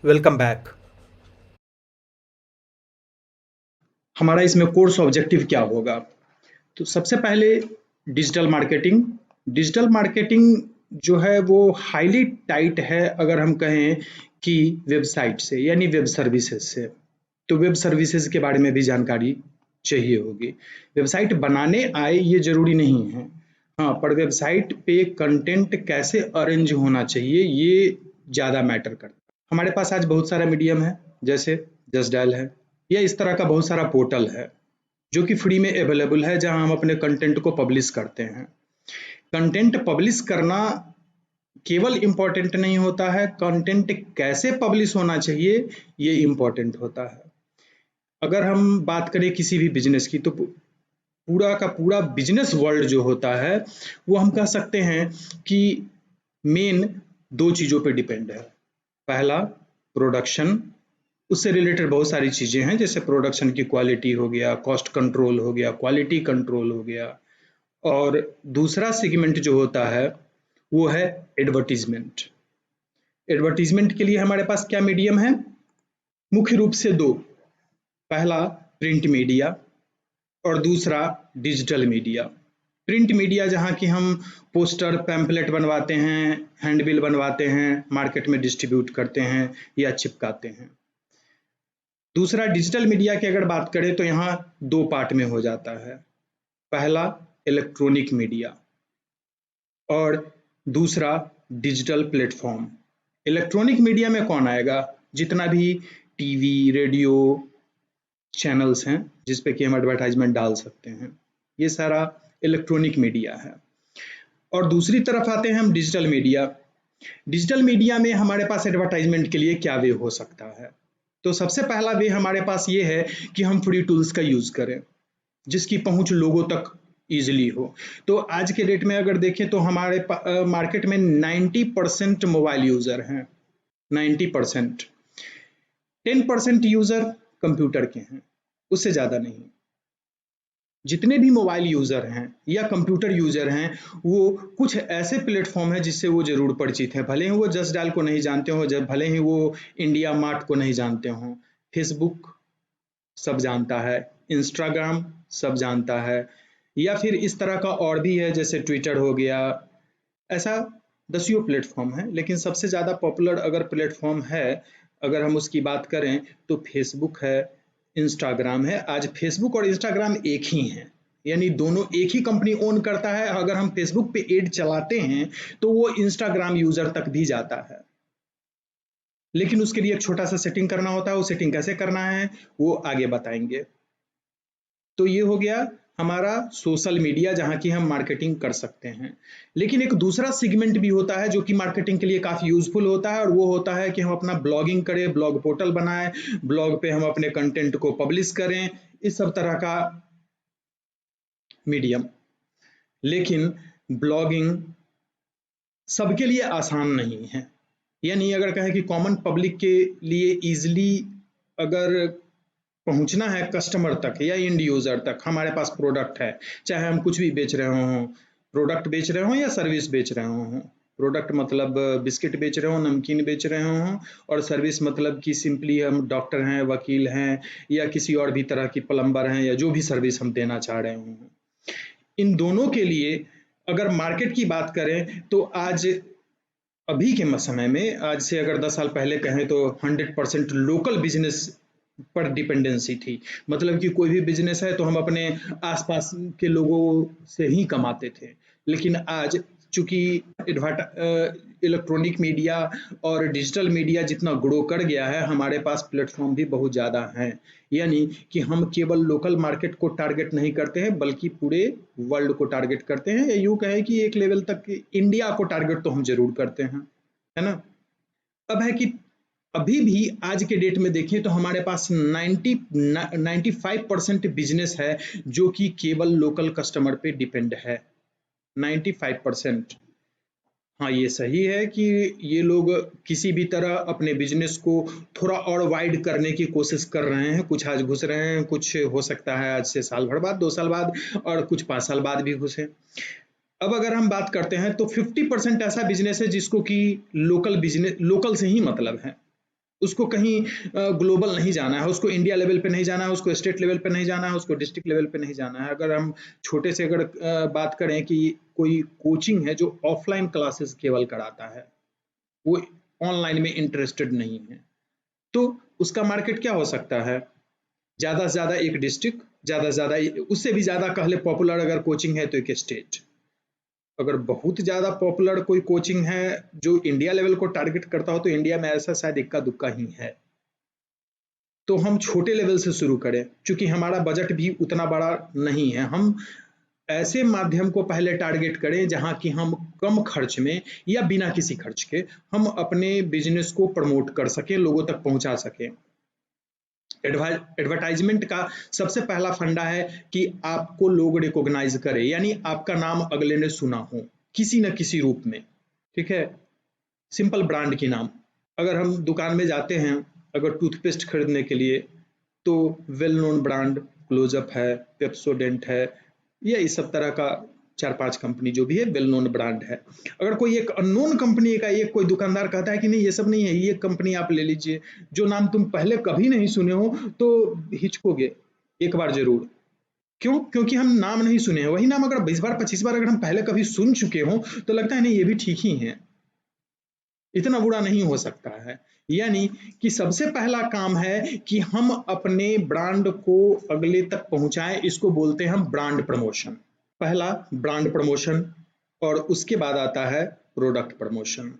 Welcome back. हमारा इसमें course objective क्या होगा? तो सबसे पहले डिजिटल मार्केटिंग। डिजिटल मार्केटिंग जो है वो हाईली टाइट है, अगर हम कहें कि वेबसाइट से यानी वेब सर्विसेज से। तो वेब सर्विसेज के बारे में भी जानकारी चाहिए होगी। वेबसाइट बनाने आए ये जरूरी नहीं है, हाँ, पर वेबसाइट पे कंटेंट कैसे अरेंज होना चाहिए ये ज़्यादा मैटर करता है। हमारे पास आज बहुत सारा मीडियम है, जैसे जस्ट डायल है, या इस तरह का बहुत सारा पोर्टल है जो कि फ्री में अवेलेबल है, जहां हम अपने कंटेंट को पब्लिश करते हैं। कंटेंट पब्लिश करना केवल इम्पोर्टेंट नहीं होता है, कंटेंट कैसे पब्लिश होना चाहिए ये इम्पोर्टेंट होता है। अगर हम बात करें किसी भी बिजनेस की, तो पूरा का पूरा बिजनेस वर्ल्ड जो होता है वो हम कह सकते हैं कि मेन दो चीज़ों पे डिपेंड है। पहला, प्रोडक्शन, उससे रिलेटेड बहुत सारी चीज़ें हैं, जैसे प्रोडक्शन की क्वालिटी हो गया, कॉस्ट कंट्रोल हो गया, क्वालिटी कंट्रोल हो गया। और दूसरा सेगमेंट जो होता है वो है एडवर्टीजमेंट। एडवर्टीजमेंट के लिए हमारे पास क्या मीडियम है? मुख्य रूप से दो। पहला प्रिंट मीडिया और दूसरा डिजिटल मीडिया। प्रिंट मीडिया जहाँ की हम पोस्टर पैम्पलेट बनवाते हैं, हैंडबिल बनवाते हैं, मार्केट में डिस्ट्रीब्यूट करते हैं या चिपकाते हैं। दूसरा डिजिटल मीडिया की अगर बात करें तो यहाँ दो पार्ट में हो जाता है। पहला इलेक्ट्रॉनिक मीडिया और दूसरा डिजिटल प्लेटफॉर्म। इलेक्ट्रॉनिक मीडिया में कौन आएगा? जितना भी टीवी, रेडियो चैनल्स हैं जिस पे कि हम एडवर्टाइजमेंट डाल सकते हैं, ये सारा इलेक्ट्रॉनिक मीडिया है। और दूसरी तरफ आते हैं हम डिजिटल मीडिया। डिजिटल मीडिया में हमारे पास एडवर्टाइजमेंट के लिए क्या वे हो सकता है? तो सबसे पहला वे हमारे पास ये है कि हम फ्री टूल्स का यूज करें जिसकी पहुंच लोगों तक ईजिली हो। तो आज के डेट में अगर देखें तो हमारे मार्केट में 90% मोबाइल यूजर हैं। 90%। 10% यूजर कंप्यूटर के हैं, उससे ज्यादा नहीं। जितने भी मोबाइल यूजर हैं या कंप्यूटर यूजर हैं वो कुछ ऐसे प्लेटफॉर्म है जिससे वो जरूर परिचित है, भले ही वो जस्ट डायल को नहीं जानते हो, जब भले ही वो इंडिया मार्ट को नहीं जानते हो। फेसबुक सब जानता है, इंस्टाग्राम सब जानता है, या फिर इस तरह का और भी है जैसे ट्विटर हो गया। ऐसा दसियों प्लेटफॉर्म है, लेकिन सबसे ज़्यादा पॉपुलर अगर प्लेटफॉर्म है, अगर हम उसकी बात करें तो फेसबुक है, इंस्टाग्राम है। आज फेसबुक और इंस्टाग्राम एक ही हैं, यानी दोनों एक ही कंपनी ओन करता है। अगर हम फेसबुक पे एड चलाते हैं तो वो इंस्टाग्राम यूजर तक भी जाता है, लेकिन उसके लिए एक छोटा सा सेटिंग करना होता है। वो सेटिंग कैसे करना है वो आगे बताएंगे। तो ये हो गया हमारा सोशल मीडिया जहाँ की हम मार्केटिंग कर सकते हैं। लेकिन एक दूसरा सेगमेंट भी होता है जो कि मार्केटिंग के लिए काफ़ी यूजफुल होता है, और वो होता है कि हम अपना ब्लॉगिंग करें, ब्लॉग पोर्टल बनाएं, ब्लॉग पे हम अपने कंटेंट को पब्लिश करें, इस सब तरह का मीडियम। लेकिन ब्लॉगिंग सबके लिए आसान नहीं है, यानी अगर कहें कि कॉमन पब्लिक के लिए इजिली अगर पहुंचना है कस्टमर तक या एंड यूजर तक, हमारे पास प्रोडक्ट है, चाहे हम कुछ भी बेच रहे हों, प्रोडक्ट बेच रहे हों या सर्विस बेच रहे हों। प्रोडक्ट मतलब बिस्किट बेच रहे हो, नमकीन बेच रहे हों, और सर्विस मतलब कि सिंपली हम डॉक्टर हैं, वकील हैं, या किसी और भी तरह की प्लम्बर हैं, या जो भी सर्विस हम देना चाह रहे हों। इन दोनों के लिए अगर मार्केट की बात करें तो आज अभी के समय में, आज से अगर 10 साल पहले कहें तो 100% लोकल बिजनेस पर डिपेंडेंसी थी। मतलब कि कोई भी बिजनेस है तो हम अपने आसपास के लोगों से ही कमाते थे। लेकिन आज चूंकि इलेक्ट्रॉनिक मीडिया और डिजिटल मीडिया जितना ग्रो कर गया है, हमारे पास प्लेटफॉर्म भी बहुत ज़्यादा हैं। यानी कि हम केवल लोकल मार्केट को टारगेट नहीं करते हैं बल्कि पूरे वर्ल्ड को टारगेट करते हैं, या यूँ कहें कि एक लेवल तक इंडिया को टारगेट तो हम जरूर करते हैं, है ना? अब है कि अभी भी आज के डेट में देखें तो हमारे पास 95% बिजनेस है जो कि केवल लोकल कस्टमर पे डिपेंड है। 95%। हाँ, ये सही है कि ये लोग किसी भी तरह अपने बिजनेस को थोड़ा और वाइड करने की कोशिश कर रहे हैं। कुछ आज घुस रहे हैं, कुछ हो सकता है आज से साल भर बाद, 2 साल बाद, और कुछ 5 साल बाद भी घुसे। अब अगर हम बात करते हैं तो 50% ऐसा बिजनेस है जिसको कि लोकल बिजनेस, लोकल से ही मतलब है। उसको कहीं ग्लोबल नहीं जाना है, उसको इंडिया लेवल पे नहीं जाना है, उसको स्टेट लेवल पे नहीं जाना है, उसको डिस्ट्रिक्ट लेवल पे नहीं जाना है। अगर हम छोटे से अगर बात करें कि कोई कोचिंग है जो ऑफलाइन क्लासेस केवल कराता है, वो ऑनलाइन में इंटरेस्टेड नहीं है, तो उसका मार्केट क्या हो सकता है? ज़्यादा से ज़्यादा एक डिस्ट्रिक्ट, ज़्यादा से ज़्यादा उससे भी ज़्यादा कह ले पॉपुलर अगर कोचिंग है तो एक स्टेट। अगर बहुत ज़्यादा पॉपुलर कोई कोचिंग है जो इंडिया लेवल को टारगेट करता हो तो इंडिया में ऐसा शायद इक्का दुक्का ही है। तो हम छोटे लेवल से शुरू करें, क्योंकि हमारा बजट भी उतना बड़ा नहीं है। हम ऐसे माध्यम को पहले टारगेट करें जहां कि हम कम खर्च में या बिना किसी खर्च के हम अपने बिजनेस को प्रमोट कर सकें, लोगों तक पहुंचा सकें। एडवर्टाइजमेंट का सबसे पहला फंडा है कि आपको लोग रिकॉग्नाइज करें, यानी आपका नाम अगले ने सुना हो किसी न किसी रूप में। ठीक है, सिंपल ब्रांड की नाम, अगर हम दुकान में जाते हैं अगर टूथपेस्ट खरीदने के लिए तो वेल नोन ब्रांड क्लोजअप है, पेप्सोडेंट है, या इस सब तरह का 4-5 कंपनी जो भी है वेल नोन ब्रांड है। अगर कोई एक अननोन कंपनी का एक कोई दुकानदार कहता है कि नहीं ये सब नहीं है, ये कंपनी आप ले लीजिए, जो नाम तुम पहले कभी नहीं सुने हो, तो हिचकोगे एक बार जरूर। क्यों? क्योंकि हम नाम नहीं सुने हैं। वही नाम अगर 20 बार 25 बार अगर हम पहले कभी सुन चुके हो तो लगता है नहीं ये भी ठीक ही है, इतना बुरा नहीं हो सकता है। यानी कि सबसे पहला काम है कि हम अपने ब्रांड को अगले तक पहुंचाएं, इसको बोलते हैं हम ब्रांड प्रमोशन। पहला ब्रांड प्रमोशन, और उसके बाद आता है प्रोडक्ट प्रमोशन।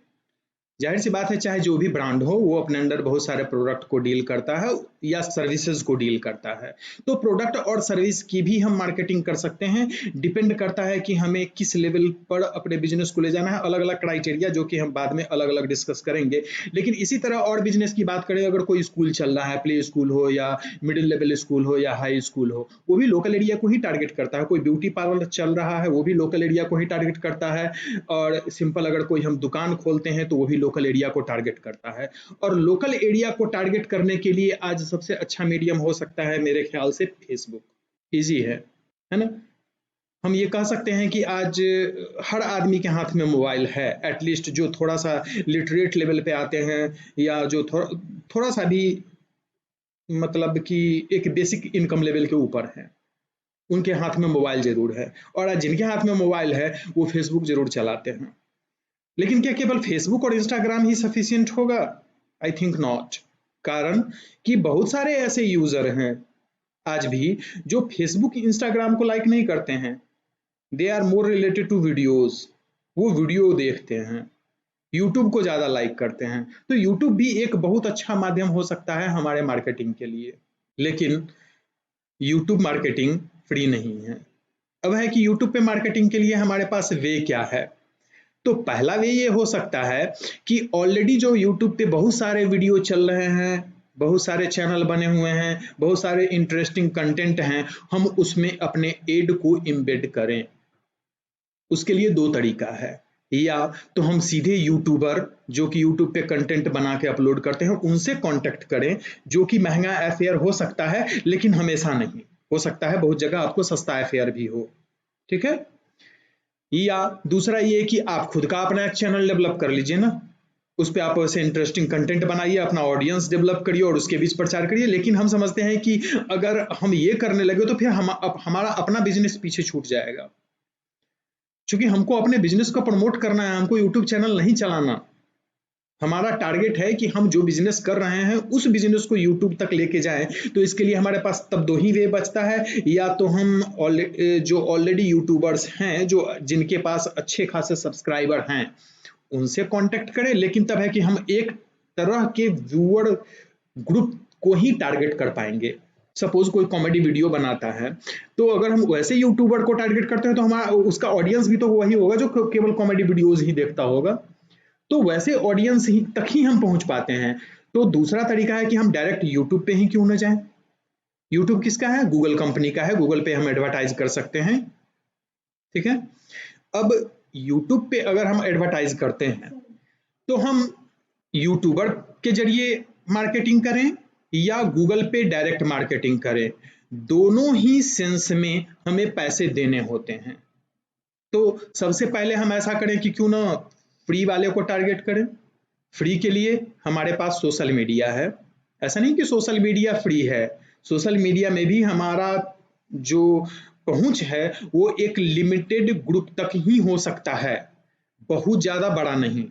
जाहिर सी बात है चाहे जो भी ब्रांड हो वो अपने अंदर बहुत सारे प्रोडक्ट को डील करता है या सर्विसेज को डील करता है, तो प्रोडक्ट और सर्विस की भी हम मार्केटिंग कर सकते हैं। डिपेंड करता है कि हमें किस लेवल पर अपने बिजनेस को ले जाना है, अलग अलग क्राइटेरिया जो कि हम बाद में अलग अलग डिस्कस करेंगे। लेकिन इसी तरह और बिजनेस की बात करें, अगर कोई स्कूल चल रहा है, प्ले स्कूल हो या मिडिल लेवल स्कूल हो या हाई स्कूल हो, वो भी लोकल एरिया को ही टारगेट करता है। कोई ब्यूटी पार्लर चल रहा है वो भी लोकल एरिया को ही टारगेट करता है, और सिंपल अगर कोई हम दुकान खोलते हैं तो वो भी लोकल एरिया को टारगेट करता है। और लोकल एरिया को टारगेट करने के लिए आज सबसे अच्छा मीडियम हो सकता है मेरे ख्याल से फेसबुक। इजी है ना? हम ये कह सकते हैं कि आज हर आदमी के हाथ में मोबाइल है, एटलीस्ट जो थोड़ा सा लिटरेट लेवल पे आते हैं या जो थोड़ा सा भी मतलब कि एक बेसिक इनकम लेवल के ऊपर है, उनके हाथ में मोबाइल जरूर है। और आज जिनके हाथ में मोबाइल है वो फेसबुक जरूर चलाते हैं। लेकिन क्या केवल फेसबुक और इंस्टाग्राम ही सफिशिएंट होगा? I think not. कारण कि बहुत सारे ऐसे यूजर हैं आज भी जो फेसबुक इंस्टाग्राम को लाइक नहीं करते हैं। They are more related to videos, वो वीडियो देखते हैं, यूट्यूब को ज्यादा लाइक करते हैं। तो यूट्यूब भी एक बहुत अच्छा माध्यम हो सकता है हमारे मार्केटिंग के लिए। लेकिन यूट्यूब मार्केटिंग फ्री नहीं है। अब है कि यूट्यूब पे मार्केटिंग के लिए हमारे पास वे क्या है? तो पहला वे ये हो सकता है कि ऑलरेडी जो यूट्यूब पे बहुत सारे वीडियो चल रहे हैं, बहुत सारे चैनल बने हुए हैं, बहुत सारे इंटरेस्टिंग कंटेंट हैं, हम उसमें अपने एड को इम्बेड करें। उसके लिए दो तरीका है, या तो हम सीधे यूट्यूबर जो कि यूट्यूब पे कंटेंट बना के अपलोड करते हैं उनसे कांटेक्ट करें, जो कि महंगा अफेयर हो सकता है लेकिन हमेशा नहीं हो सकता है, बहुत जगह आपको सस्ता अफेयर भी हो। ठीक है? या दूसरा ये कि आप खुद का अपना एक चैनल डेवलप कर लीजिए ना, उस पर आप वैसे इंटरेस्टिंग कंटेंट बनाइए, अपना ऑडियंस डेवलप करिए और उसके बीच प्रचार करिए। लेकिन हम समझते हैं कि अगर हम ये करने लगे तो फिर हमारा अपना बिजनेस पीछे छूट जाएगा, क्योंकि हमको अपने बिजनेस को प्रमोट करना है, हमको यूट्यूब चैनल नहीं चलाना। हमारा टारगेट है कि हम जो बिजनेस कर रहे हैं उस बिजनेस को यूट्यूब तक लेके जाएं। तो इसके लिए हमारे पास तब दो ही वे बचता है, या तो हम जो ऑलरेडी यूट्यूबर्स हैं जो जिनके पास अच्छे खासे सब्सक्राइबर हैं उनसे कांटेक्ट करें, लेकिन तब है कि हम एक तरह के व्यूअर ग्रुप को ही टारगेट कर पाएंगे। सपोज कोई कॉमेडी वीडियो बनाता है, तो अगर हम वैसे यूट्यूबर को टारगेट करते हैं तो हमारा उसका ऑडियंस भी तो वही होगा जो केवल कॉमेडी वीडियोज ही देखता होगा। तो वैसे ऑडियंस ही तक ही हम पहुंच पाते हैं। तो दूसरा तरीका है कि हम डायरेक्ट यूट्यूब पे ही क्यों ना जाएं। यूट्यूब किसका है? गूगल कंपनी का है, गूगल पे हम एडवर्टाइज कर सकते हैं। ठीक है? अब यूट्यूब पे अगर हम एडवर्टाइज करते हैं तो हम यूट्यूबर के जरिए मार्केटिंग करें या गूगल पे डायरेक्ट मार्केटिंग करें, दोनों ही सेंस में हमें पैसे देने होते हैं। तो सबसे पहले हम ऐसा करें कि क्यों ना फ्री वाले को टारगेट करें। फ्री के लिए हमारे पास सोशल मीडिया है। ऐसा नहीं कि सोशल मीडिया फ्री है, सोशल मीडिया में भी हमारा जो पहुंच है वो एक लिमिटेड ग्रुप तक ही हो सकता है, बहुत ज़्यादा बड़ा नहीं।